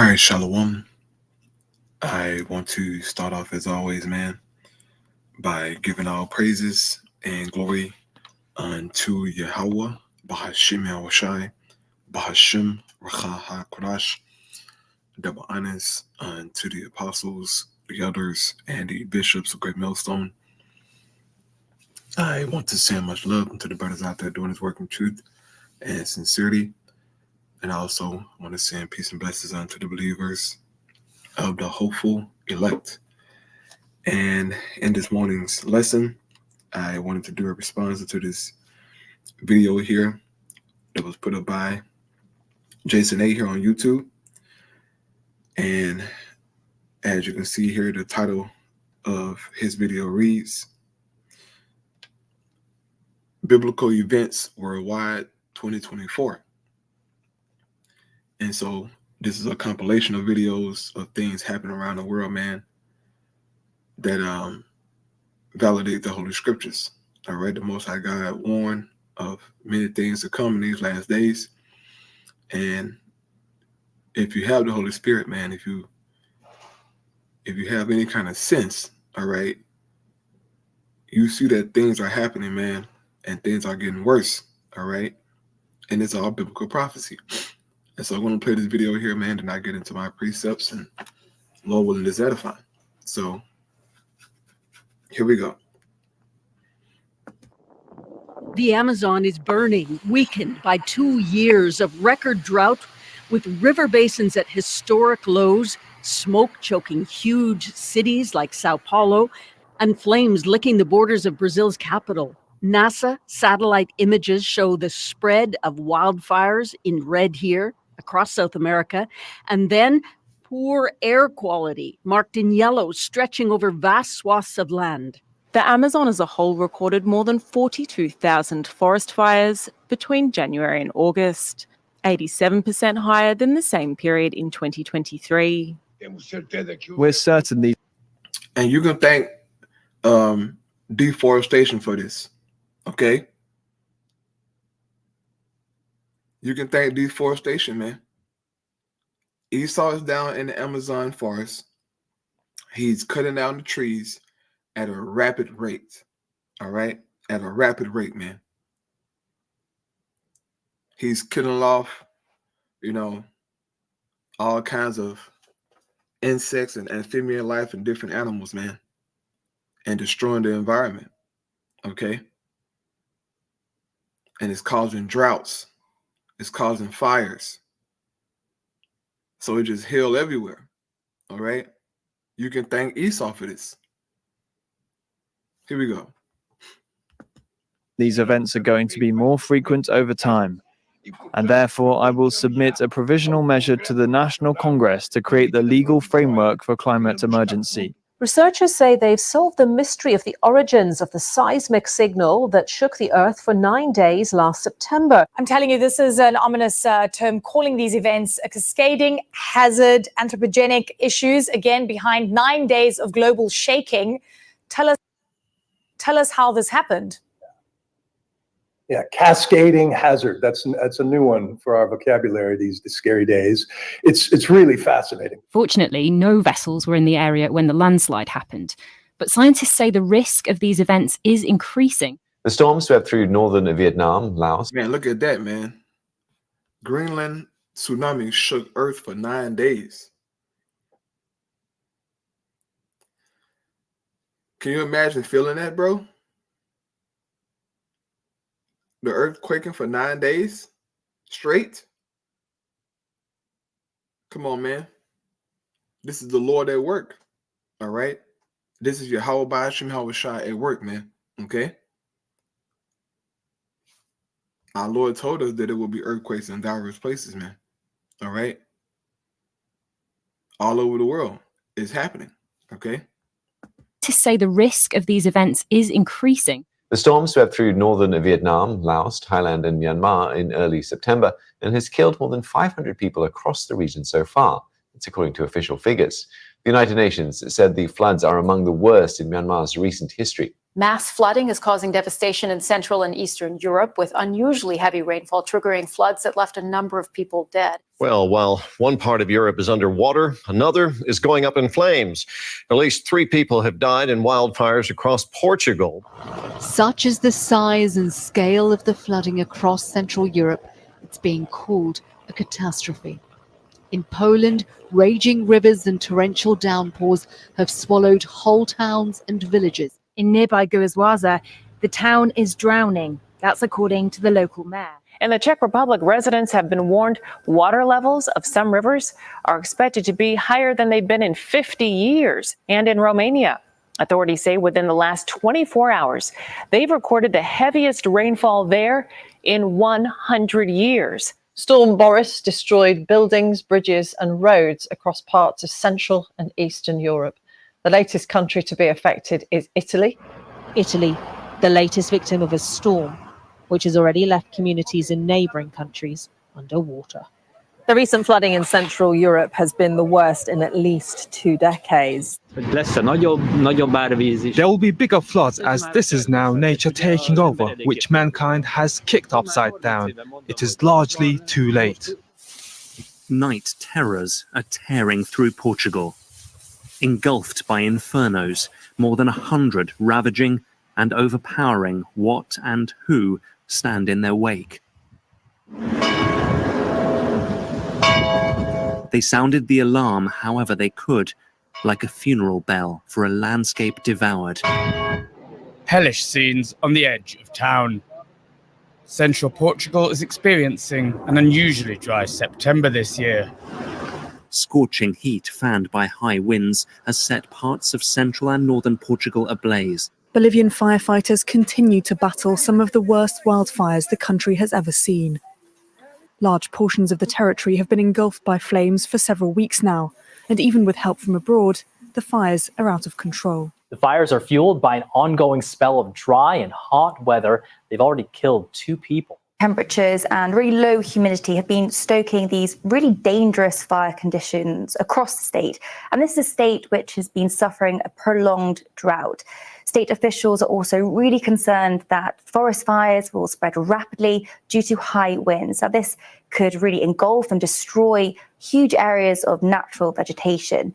Alright, Shalom. I want to start off as always, man, by giving all praises and glory unto Yahweh, Bahashim Yahushai, Bahashim Racha HaKodash, double honors unto the apostles, the elders, and the bishops of Great Millstone. I want to send much love to the brothers out there doing this work in truth and sincerity. And I also want to send peace and blessings unto the believers of the hopeful elect. And in this morning's lesson, I wanted to do a response to this video here that was put up by Jason A here on YouTube. And as you can see here, the title of his video reads, Biblical Events Worldwide 2024. And so this is a compilation of videos of things happening around the world, man, that validate the Holy Scriptures. All right, the Most High God warned of many things to come in these last days. And if you have the Holy Spirit, man, if you have any kind of sense, all right, you see that things are happening, man, and things are getting worse, all right? And it's all biblical prophecy. And so I'm going to play this video here, man, and I get into my precepts, and Lord willing, is edifying. So here we go. The Amazon is burning, weakened by 2 years of record drought, with river basins at historic lows, smoke choking huge cities like Sao Paulo, and flames licking the borders of Brazil's capital. NASA satellite images show the spread of wildfires in red here across South America, and then poor air quality marked in yellow stretching over vast swaths of land. The Amazon as a whole recorded more than 42,000 forest fires between January and August, 87% higher than the same period in 2023. We're certain these... And you can thank deforestation for this, okay? You can thank deforestation, man. Esau is down in the Amazon forest. He's cutting down the trees at a rapid rate, all right? At a rapid rate, man. He's killing off, all kinds of insects and amphibian life and different animals, man, and destroying the environment, okay? And it's causing droughts. It's causing fires. So it just hell everywhere, all right? You can thank Esau for this. Here we go. These events are going to be more frequent over time, and therefore I will submit a provisional measure to the National Congress to create the legal framework for climate emergency. Researchers say they've solved the mystery of the origins of the seismic signal that shook the Earth for 9 days last September. I'm telling you, this is an ominous term, calling these events a cascading hazard, anthropogenic issues, again, behind 9 days of global shaking. Tell us how this happened. Yeah, cascading hazard. That's a new one for our vocabulary these scary days. It's really fascinating. Fortunately, no vessels were in the area when the landslide happened. But scientists say the risk of these events is increasing. The storm swept through northern Vietnam, Laos. Man, look at that, man. Greenland tsunami shook Earth for 9 days. Can you imagine feeling that, bro? The earth quaking for 9 days straight? Come on, man. This is the Lord at work, all right? This is your Bahashim Yahushai at work, man, okay? Our Lord told us that it will be earthquakes in diverse places, man, all right? All over the world is happening, okay? To say the risk of these events is increasing. The storm swept through northern Vietnam, Laos, Thailand, and Myanmar in early September and has killed more than 500 people across the region so far. It's according to official figures. The United Nations said the floods are among the worst in Myanmar's recent history. Mass flooding is causing devastation in Central and Eastern Europe, with unusually heavy rainfall triggering floods that left a number of people dead. Well, while one part of Europe is underwater, another is going up in flames. At least 3 people have died in wildfires across Portugal. Such is the size and scale of the flooding across Central Europe, it's being called a catastrophe. In Poland, raging rivers and torrential downpours have swallowed whole towns and villages. In nearby Guazwaza, the town is drowning. That's according to the local mayor. In the Czech Republic, residents have been warned water levels of some rivers are expected to be higher than they've been in 50 years. And in Romania, authorities say within the last 24 hours, they've recorded the heaviest rainfall there in 100 years. Storm Boris destroyed buildings, bridges and roads across parts of Central and Eastern Europe. The latest country to be affected is Italy. Italy, the latest victim of a storm, which has already left communities in neighbouring countries underwater. The recent flooding in Central Europe has been the worst in at least 2 decades. There will be bigger floods, as this is now nature taking over, which mankind has kicked upside down. It is largely too late. Night terrors are tearing through Portugal. Engulfed by infernos, more than 100 ravaging and overpowering what and who stand in their wake. They sounded the alarm however they could, like a funeral bell for a landscape devoured. Hellish scenes on the edge of town. Central Portugal is experiencing an unusually dry September this year. Scorching heat fanned by high winds has set parts of central and northern Portugal ablaze. Bolivian firefighters continue to battle some of the worst wildfires the country has ever seen. Large portions of the territory have been engulfed by flames for several weeks now, and even with help from abroad, the fires are out of control. The fires are fueled by an ongoing spell of dry and hot weather. They've already killed 2 people. Temperatures and really low humidity have been stoking these really dangerous fire conditions across the state. And this is a state which has been suffering a prolonged drought. State officials are also really concerned that forest fires will spread rapidly due to high winds. Now, this could really engulf and destroy huge areas of natural vegetation.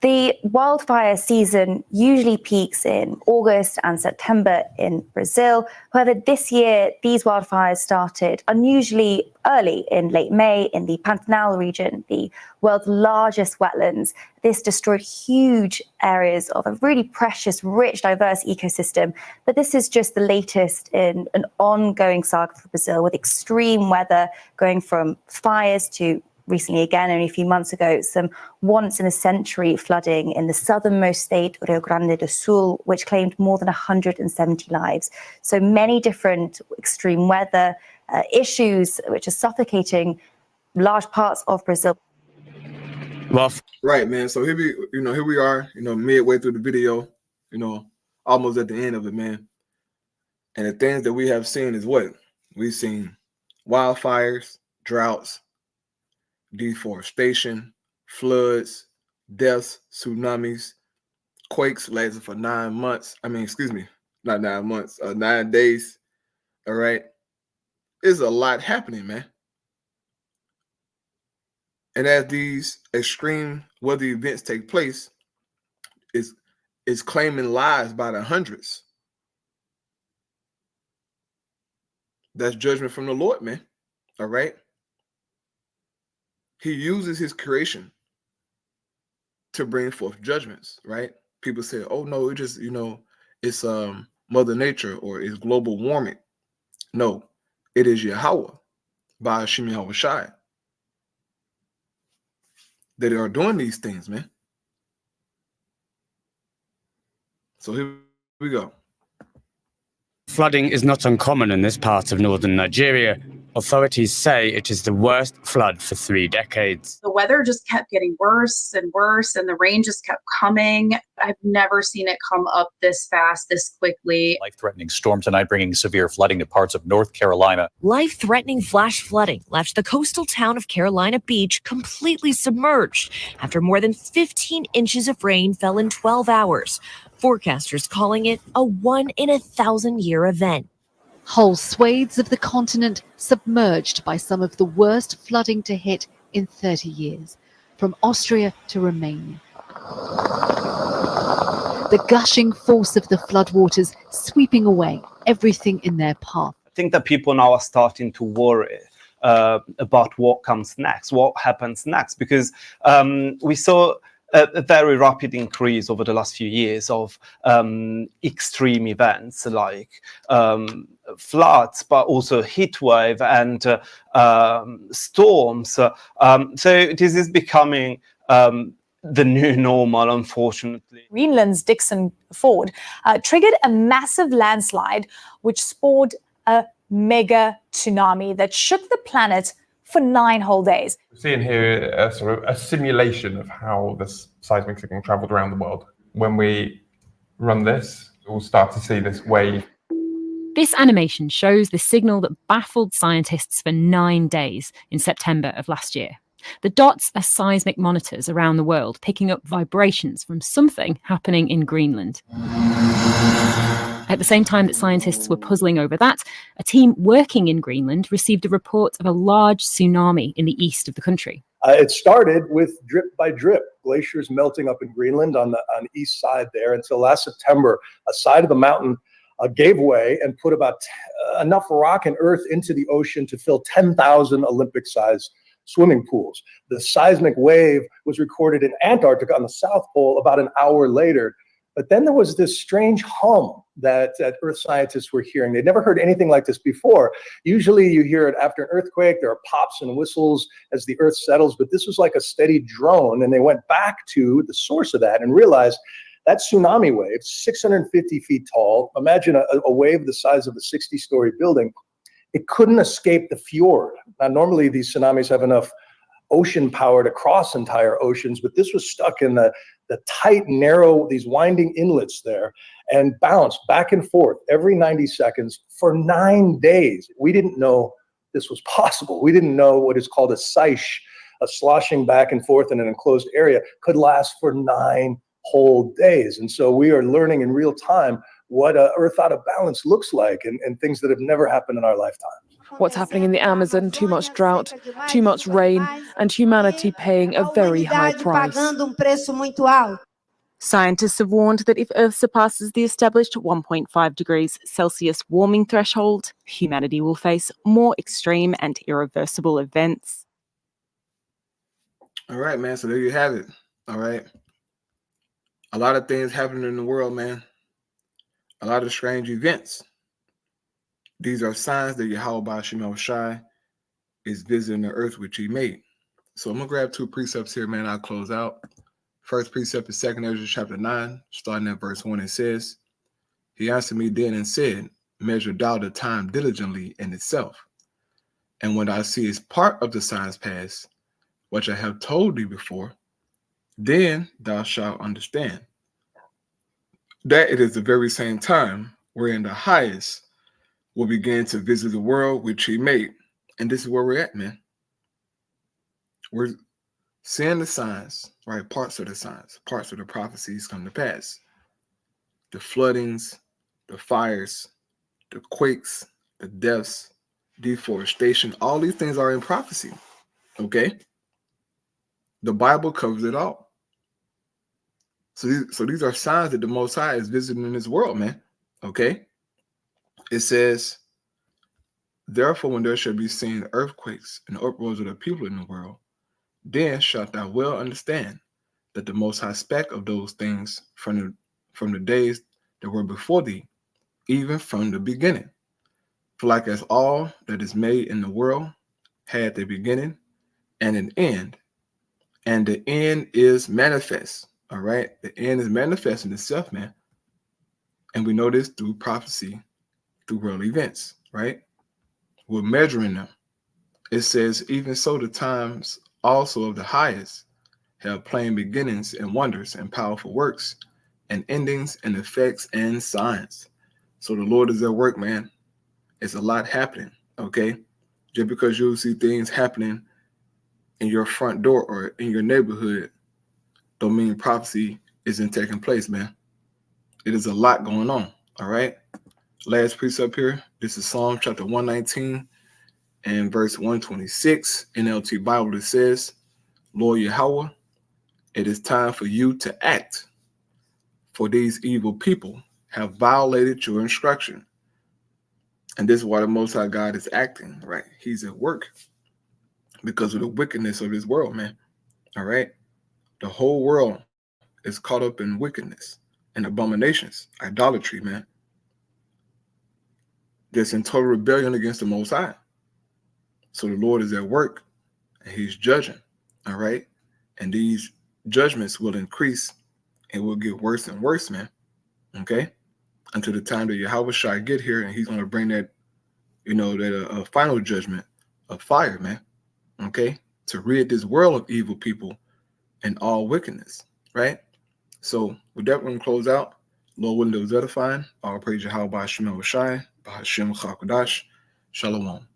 The wildfire season usually peaks in August and September in Brazil. However, this year, these wildfires started unusually early in late May in the Pantanal region, the world's largest wetlands. This destroyed huge areas of a really precious, rich, diverse ecosystem. But this is just the latest in an ongoing saga for Brazil, with extreme weather going from fires to recently, again, only a few months ago, some once-in-a-century flooding in the southernmost state, Rio Grande do Sul, which claimed more than 170 lives. So many different extreme weather issues which are suffocating large parts of Brazil. Well, right, man. So here we are, midway through the video, almost at the end of it, man. And the things that we have seen is what? We've seen wildfires, droughts, deforestation, floods, deaths, tsunamis, quakes lasting for 9 months. Not 9 months, 9 days. All right. There's a lot happening, man. And as these extreme weather events take place, it's claiming lives by the hundreds. That's judgment from the Lord, man. All right. He uses his creation to bring forth judgments, right? People say, oh, no, it just, it's Mother Nature or it's global warming. No, it is Yahweh, by Hashem Yahweh Shai, that are doing these things, man. So here we go. Flooding is not uncommon in this part of northern Nigeria, Authorities say it is the worst flood for 3 decades. The weather just kept getting worse and worse, and the rain just kept coming. I've never seen it come up this fast, this quickly. Life-threatening storm tonight, bringing severe flooding to parts of North Carolina. Life-threatening flash flooding left the coastal town of Carolina Beach completely submerged after more than 15 inches of rain fell in 12 hours. Forecasters calling it a 1-in-1,000-year event. Whole swathes of the continent submerged by some of the worst flooding to hit in 30 years, from Austria to Romania. The gushing force of the floodwaters sweeping away everything in their path. I think that people now are starting to worry about what comes next, what happens next, because we saw a very rapid increase over the last few years of extreme events like floods, but also heat wave and storms. So this is becoming the new normal, unfortunately. Greenland's Dixon Ford triggered a massive landslide, which spawned a mega tsunami that shook the planet for 9 whole days. We're seeing here a sort of a simulation of how this seismic signal traveled around the world. When we run this, we'll start to see this wave. This animation shows the signal that baffled scientists for 9 days in September of last year. The dots are seismic monitors around the world picking up vibrations from something happening in Greenland. At the same time that scientists were puzzling over that, a team working in Greenland received a report of a large tsunami in the east of the country. It started with drip by drip, glaciers melting up in Greenland on the east side there until last September, a side of the mountain gave way and put about enough rock and earth into the ocean to fill 10,000 Olympic-sized swimming pools. The seismic wave was recorded in Antarctica on the South Pole about an hour later. But then there was this strange hum that Earth scientists were hearing. They'd never heard anything like this before. Usually you hear it after an earthquake. There are pops and whistles as the Earth settles, but this was like a steady drone. And they went back to the source of that and realized that tsunami wave, 650 feet tall, imagine a wave the size of a 60-story building, it couldn't escape the fjord. Now, normally these tsunamis have enough ocean power to cross entire oceans, but this was stuck in the tight, narrow, these winding inlets there and bounced back and forth every 90 seconds for 9 days. We didn't know this was possible. We didn't know what is called a seiche, a sloshing back and forth in an enclosed area, could last for 9 whole days. And so we are learning in real time what Earth out of balance looks like and things that have never happened in our lifetime. What's happening in the Amazon, too much drought, too much rain, and humanity paying a very high price. Scientists have warned that if Earth surpasses the established 1.5 degrees Celsius warming threshold, humanity will face more extreme and irreversible events. All right, man. So there you have it. All right. A lot of things happening in the world, man. A lot of strange events. These are signs that Yahweh Shemel Shai is visiting the earth which he made. So I'm going to grab 2 precepts here, man. I'll close out. First precept is 2 Ezra chapter 9, starting at verse 1. It says, He answered me then and said, Measure thou the time diligently in itself. And when thou seest part of the signs pass, which I have told thee before, then thou shalt understand that it is the very same time wherein the highest will begin to visit the world which he made. And this is where we're at, man. We're seeing the signs, right? Parts of the signs, parts of the prophecies come to pass. The floodings, the fires, the quakes, the deaths, deforestation, all these things are in prophecy, okay? The Bible covers it all. So these are signs that the Most High is visiting in this world, man, okay? It says, Therefore, when there shall be seen earthquakes and uproars of the people in the world, then shalt thou well understand that the Most High spake of those things from the days that were before thee, even from the beginning. For like as all that is made in the world had a beginning and an end, and the end is manifest. All right, the end is manifest in itself, man. And we know this through prophecy, through world events, right? We're measuring them. It says, even so the times also of the highest have plain beginnings and wonders and powerful works and endings and effects and signs. So the Lord is at work, man. It's a lot happening, okay? Just because you'll see things happening in your front door or in your neighborhood don't mean prophecy isn't taking place, man. It is a lot going on, all right? Last precept here. This is Psalm chapter 119 and verse 126. NLT Bible, it says, Lord Yahweh, it is time for you to act, for these evil people have violated your instruction. And this is why the Most High God is acting, right? He's at work because of the wickedness of this world, man. All right? The whole world is caught up in wickedness and abominations, idolatry, man. That's in total rebellion against the Most High. So the Lord is at work and he's judging, all right? And these judgments will increase and will get worse and worse, man, okay? Until the time that Yahweh shall get here and he's going to bring that, that final judgment of fire, man, okay? To rid this world of evil people and all wickedness, right? So with that, we're going to close out. Lord willing, that was edifying. All praise Yahweh by Hashem Shai, by Hashem Chakadash. Shalom.